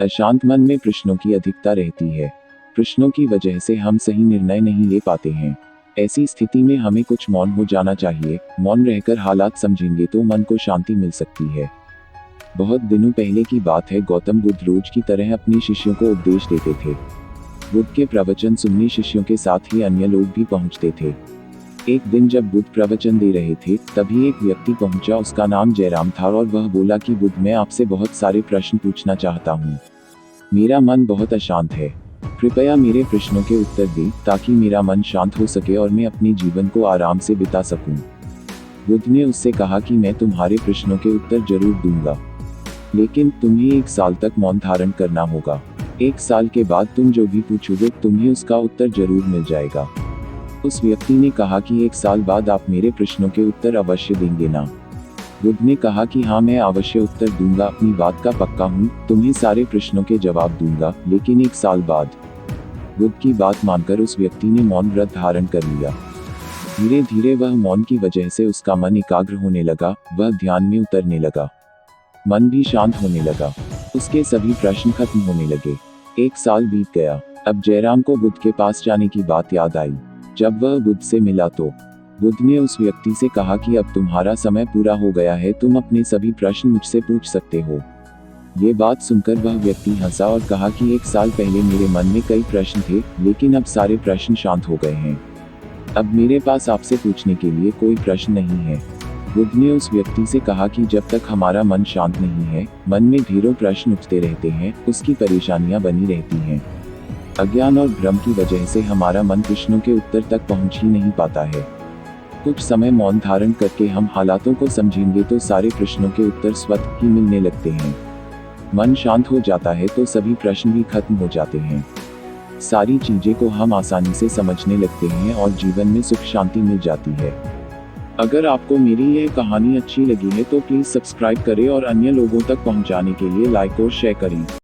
अशांत मन में प्रश्नों की अधिकता रहती है। प्रश्नों की वजह से हम सही निर्णय नहीं ले पाते हैं। ऐसी स्थिति में हमें कुछ मौन हो जाना चाहिए। मौन रहकर हालात समझेंगे तो मन को शांति मिल सकती है। बहुत दिनों पहले की बात है, गौतम बुद्ध रोज की तरह अपने शिष्यों को उपदेश देते थे। बुद्ध के प्रवचन सुनने शिष्यों के साथ ही अन्य लोग भी पहुंचते थे। एक दिन जब बुद्ध प्रवचन दे रहे थे, तभी एक व्यक्ति पहुंचा। उसका नाम जयराम था और वह बोला कि बुद्ध, मैं आपसे बहुत सारे प्रश्न पूछना चाहता हूँ। मेरा मन बहुत अशांत है। कृपया मेरे प्रश्नों के उत्तर दें ताकि मेरा मन शांत हो सके और मैं अपने जीवन को आराम से बिता सकूं। बुद्ध ने उससे कहा कि मैं तुम्हारे प्रश्नों के उत्तर जरूर दूंगा, लेकिन तुम्हें 1 साल तक मौन धारण करना होगा। 1 साल के बाद तुम जो भी पूछोगे तुम्हें उसका उत्तर जरूर मिल जाएगा। उस व्यक्ति ने कहा कि 1 साल बाद आप मेरे प्रश्नों के उत्तर अवश्य देंगे ना? बुद्ध ने कहा कि हाँ, मैं अवश्य उत्तर दूंगा, अपनी बात का पक्का हूँ, तुम्हें सारे प्रश्नों के जवाब दूंगा, लेकिन 1 साल बाद। बुद्ध की बात मानकर उस व्यक्ति ने मौन व्रत धारण कर लिया। धीरे धीरे वह मौन की वजह से उसका मन एकाग्र होने लगा, वह ध्यान में उतरने लगा, मन भी शांत होने लगा, उसके सभी प्रश्न खत्म होने लगे। 1 साल बीत गया। अब जयराम को बुद्ध के पास जाने की बात याद आई। जब वह बुद्ध से मिला तो बुद्ध ने उस व्यक्ति से कहा कि अब तुम्हारा समय पूरा हो गया है, तुम अपने सभी प्रश्न मुझसे पूछ सकते हो। ये बात सुनकर वह व्यक्ति हंसा और कहा कि 1 साल पहले मेरे मन में कई प्रश्न थे, लेकिन अब सारे प्रश्न शांत हो गए हैं। अब मेरे पास आपसे पूछने के लिए कोई प्रश्न नहीं है। बुद्ध ने उस व्यक्ति से कहा कि जब तक हमारा मन शांत नहीं है, मन में ढेरों प्रश्न उठते रहते हैं, उसकी परेशानियां बनी रहती हैं। अज्ञान और भ्रम की वजह से हमारा मन प्रश्नों के उत्तर तक पहुंच ही नहीं पाता है। कुछ समय मौन धारण करके हम हालातों को समझेंगे तो सारे प्रश्नों के उत्तर स्वतः ही मिलने लगते हैं। मन शांत हो जाता है तो सभी प्रश्न भी खत्म हो जाते हैं। सारी चीजें को हम आसानी से समझने लगते हैं और जीवन में सुख शांति मिल जाती है। अगर आपको मेरी यह कहानी अच्छी लगी है तो प्लीज सब्सक्राइब करें और अन्य लोगों तक पहुंचाने के लिए लाइक और शेयर करें।